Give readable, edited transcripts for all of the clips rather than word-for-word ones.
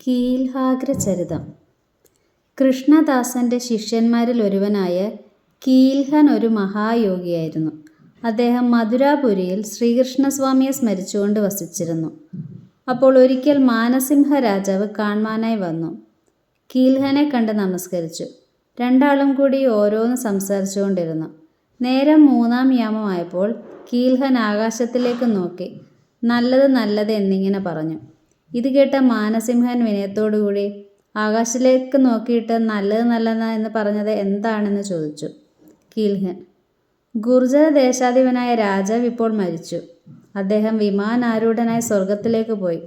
കീൽഹാഗ്രചരിതം. കൃഷ്ണദാസന്റെ ശിഷ്യന്മാരിൽ ഒരുവനായ കീൽഹൻ ഒരു മഹായോഗിയായിരുന്നു. അദ്ദേഹം മധുരാപുരിയിൽ ശ്രീകൃഷ്ണസ്വാമിയെ സ്മരിച്ചുകൊണ്ട് വസിച്ചിരുന്നു. അപ്പോൾ ഒരിക്കൽ മാനസിംഹ രാജാവ് കാണുവാനായി വന്നു. കീൽഹനെ കണ്ട് നമസ്കരിച്ചു. രണ്ടാളും കൂടി ഓരോന്ന് സംസാരിച്ചുകൊണ്ടിരുന്നു. നേരം 3-ാം യാമമായപ്പോൾ കീൽഹൻ ആകാശത്തിലേക്ക് നോക്കി നല്ലത് നല്ലത് എന്നിങ്ങനെ പറഞ്ഞു. ഇത് കേട്ട മാനസിംഹൻ വിനയത്തോടുകൂടി ആകാശത്തിലേക്ക് നോക്കിയിട്ട് നല്ലത് നല്ലത് എന്ന് പറഞ്ഞത് എന്താണെന്ന് ചോദിച്ചു. കീൽഹൻ: ഗുർജര ദേശാധിപനായ രാജാവ് ഇപ്പോൾ മരിച്ചു. അദ്ദേഹം വിമാനാരൂഢനായി സ്വർഗത്തിലേക്ക് പോയി.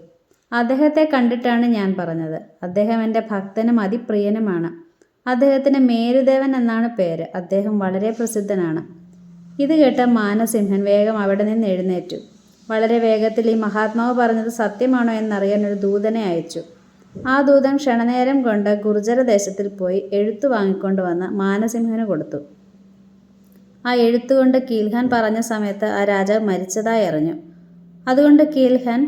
അദ്ദേഹത്തെ കണ്ടിട്ടാണ് ഞാൻ പറഞ്ഞത്. അദ്ദേഹം എൻ്റെ ഭക്തനും അതിപ്രിയനുമാണ്. അദ്ദേഹത്തിന് മേരുദേവൻ എന്നാണ് പേര്. അദ്ദേഹം വളരെ പ്രസിദ്ധനാണ്. ഇത് കേട്ട മാനസിംഹൻ വേഗം അവിടെ നിന്ന് എഴുന്നേറ്റു. വളരെ വേഗത്തിൽ ഈ മഹാത്മാവ് പറഞ്ഞത് സത്യമാണോ എന്നറിയാൻ ഒരു ദൂതനെ അയച്ചു. ആ ദൂതൻ ക്ഷണനേരം കൊണ്ട് ഗുർജര ദേശത്തിൽ പോയി എഴുത്തു വാങ്ങിക്കൊണ്ട് വന്ന് മാനസിംഹന് കൊടുത്തു. ആ എഴുത്തുകൊണ്ട് കീൽഹൻ പറഞ്ഞ സമയത്ത് ആ രാജാവ് മരിച്ചതായി അറിഞ്ഞു. അതുകൊണ്ട് കീൽഹൻ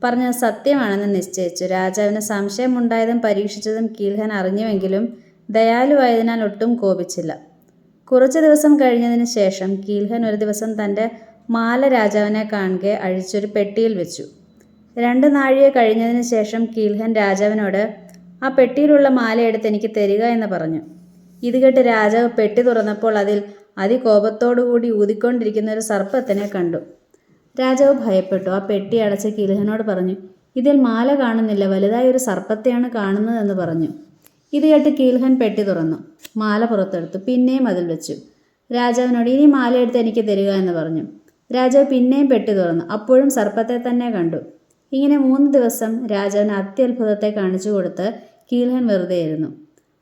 പറഞ്ഞത് സത്യമാണെന്ന് നിശ്ചയിച്ചു. രാജാവിന് സംശയമുണ്ടായതും പരീക്ഷിച്ചതും കീൽഹൻ അറിഞ്ഞുവെങ്കിലും ദയാലുവായതിനാൽ ഒട്ടും കോപിച്ചില്ല. കുറച്ചു ദിവസം കഴിഞ്ഞതിന് ശേഷം കീൽഹൻ ഒരു ദിവസം തൻ്റെ മാല രാജാവിനെ കാണുകെ അഴിച്ചൊരു പെട്ടിയിൽ വെച്ചു. 2 നാഴിക കഴിഞ്ഞതിന് ശേഷം കീൽഹൻ രാജാവിനോട് ആ പെട്ടിയിലുള്ള മാല എടുത്ത് എനിക്ക് തരിക എന്ന് പറഞ്ഞു. ഇത് കേട്ട് രാജാവ് പെട്ടി തുറന്നപ്പോൾ അതിൽ അതികോപത്തോടുകൂടി ഊതിക്കൊണ്ടിരിക്കുന്ന ഒരു സർപ്പത്തിനെ കണ്ടു. രാജാവ് ഭയപ്പെട്ടു. ആ പെട്ടി അടച്ച് കീൽഹനോട് പറഞ്ഞു, ഇതിൽ മാല കാണുന്നില്ല, വലുതായ ഒരു സർപ്പത്തെയാണ് കാണുന്നതെന്ന് പറഞ്ഞു. ഇത് കേട്ട് കീൽഹൻ പെട്ടി തുറന്നു, മാല പുറത്തെടുത്തു, പിന്നെയും അതിൽ വെച്ചു. രാജാവിനോട് ഇനി മാല എടുത്ത് എനിക്ക് തരിക എന്ന് പറഞ്ഞു. രാജാവ് പിന്നെയും പെട്ടി തുറന്നു, അപ്പോഴും സർപ്പത്തെ തന്നെ കണ്ടു. ഇങ്ങനെ 3 ദിവസം രാജാവിന് അത്യത്ഭുതത്തെ കാണിച്ചു കൊടുത്ത് കീൽഹൻ വെറുതെയിരുന്നു.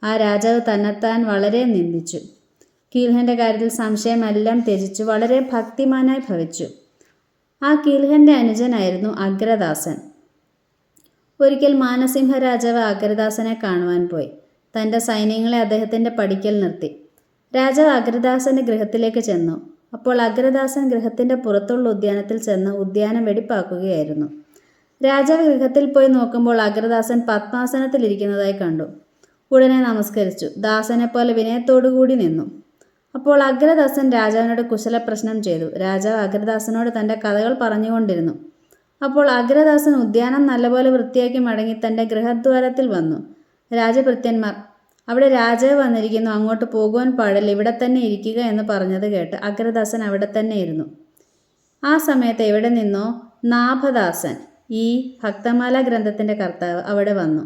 ആ രാജാവ് തന്നെത്താൻ വളരെ നിന്ദിച്ചു. കീൽഹൻ്റെ കാര്യത്തിൽ സംശയമെല്ലാം ത്യജിച്ചു വളരെ ഭക്തിമാനായി ഭവിച്ചു. ആ കീൽഹൻ്റെ അനുജനായിരുന്നു അഗ്രദാസൻ. ഒരിക്കൽ മാനസിംഹ രാജാവ് അഗ്രദാസനെ കാണുവാൻ പോയി. തൻ്റെ സൈന്യങ്ങളെ അദ്ദേഹത്തിൻ്റെ പടിക്കൽ നിർത്തി. രാജാവ് അഗ്രദാസൻ്റെ ഗൃഹത്തിലേക്ക് ചെന്നു. അപ്പോൾ അഗ്രദാസൻ ഗൃഹത്തിൻ്റെ പുറത്തുള്ള ഉദ്യാനത്തിൽ ചെന്ന് ഉദ്യാനം വെടിപ്പാക്കുകയായിരുന്നു. രാജാവ് ഗൃഹത്തിൽ പോയി നോക്കുമ്പോൾ അഗ്രദാസൻ പത്മാസനത്തിലിരിക്കുന്നതായി കണ്ടു. ഉടനെ നമസ്കരിച്ചു. ദാസനെപ്പോലെ വിനയത്തോടുകൂടി നിന്നു. അപ്പോൾ അഗ്രദാസൻ രാജാവിനോട് കുശലപ്രശ്നം ചെയ്തു. രാജാവ് അഗ്രദാസനോട് തൻ്റെ കഥകൾ പറഞ്ഞുകൊണ്ടിരുന്നു. അപ്പോൾ അഗ്രദാസൻ ഉദ്യാനം നല്ലപോലെ വൃത്തിയാക്കി മടങ്ങി തൻ്റെ ഗൃഹദ്വാരത്തിൽ വന്നു. രാജഭൃത്യന്മാർ, അവിടെ രാജാവ് വന്നിരിക്കുന്നു, അങ്ങോട്ട് പോകുവാൻ പാടില്ല, ഇവിടെ തന്നെ ഇരിക്കുക എന്ന് പറഞ്ഞത് കേട്ട് അഗ്രദാസൻ അവിടെ തന്നെ ഇരുന്നു. ആ സമയത്ത് എവിടെ നിന്നോ നാഭദാസൻ, ഈ ഭക്തമാല ഗ്രന്ഥത്തിൻ്റെ കർത്താവ്, അവിടെ വന്നു.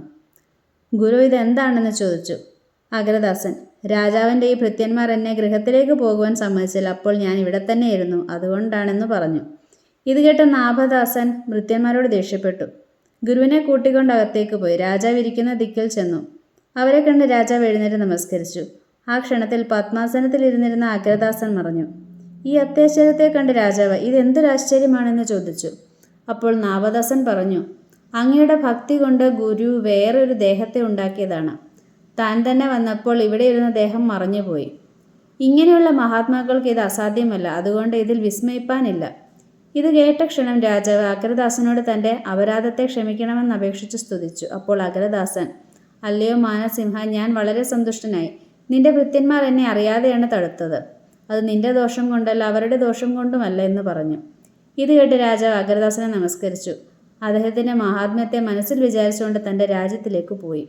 ഗുരു, ഇതെന്താണെന്ന് ചോദിച്ചു. അഗ്രദാസൻ: രാജാവിൻ്റെ ഈ ഭൃത്യന്മാർ എന്നെ ഗൃഹത്തിലേക്ക് പോകുവാൻ സമ്മതിച്ചില്ല, അപ്പോൾ ഞാൻ ഇവിടെ തന്നെ ഇരുന്നു, അതുകൊണ്ടാണെന്ന് പറഞ്ഞു. ഇത് കേട്ട നാഭദാസൻ ഭൃത്യന്മാരോട് ദേഷ്യപ്പെട്ടു. ഗുരുവിനെ കൂട്ടിക്കൊണ്ട് അകത്തേക്ക് പോയി. രാജാവ് ഇരിക്കുന്ന ദിക്കിൽ ചെന്നു. അവരെ കണ്ട് രാജാവ് എഴുന്നേറ്റ് നമസ്കരിച്ചു. ആ ക്ഷണത്തിൽ പത്മാസനത്തിൽ ഇരുന്നിരുന്ന അഗ്രദാസൻ മറഞ്ഞു. ഈ അത്യാശ്ചര്യത്തെ കണ്ട് രാജാവ് ഇതെന്തൊരാശ്ചര്യമാണെന്ന് ചോദിച്ചു. അപ്പോൾ നാഭദാസൻ പറഞ്ഞു, അങ്ങയുടെ ഭക്തി കൊണ്ട് ഗുരു വേറൊരു ദേഹത്തെ ഉണ്ടാക്കിയതാണ്. താൻ തന്നെ വന്നപ്പോൾ ഇവിടെ ഇരുന്ന ദേഹം മറഞ്ഞുപോയി. ഇങ്ങനെയുള്ള മഹാത്മാക്കൾക്ക് ഇത് അസാധ്യമല്ല, അതുകൊണ്ട് ഇതിൽ വിസ്മയിപ്പാനില്ല. ഇത് കേട്ട ക്ഷണം രാജാവ് അഗ്രദാസനോട് തൻ്റെ അപരാധത്തെ ക്ഷമിക്കണമെന്ന് അപേക്ഷിച്ച് സ്തുതിച്ചു. അപ്പോൾ അഗ്രദാസൻ: അല്ലയോ മാനസിംഹ, ഞാൻ വളരെ സന്തുഷ്ടനായി. നിന്റെ ഭൃത്യന്മാർ എന്നെ അറിയാതെയാണ് തടുത്തത്. അത് നിന്റെ ദോഷം കൊണ്ടല്ല, അവരുടെ ദോഷം കൊണ്ടുമല്ല എന്ന് പറഞ്ഞു. ഇത് കേട്ട് രാജാവ് അഗ്രദാസനെ നമസ്കരിച്ചു. അദ്ദേഹത്തിൻ്റെ മഹാത്മ്യത്തെ മനസ്സിൽ വിചാരിച്ചുകൊണ്ട് തൻ്റെ രാജ്യത്തിലേക്ക് പോയി.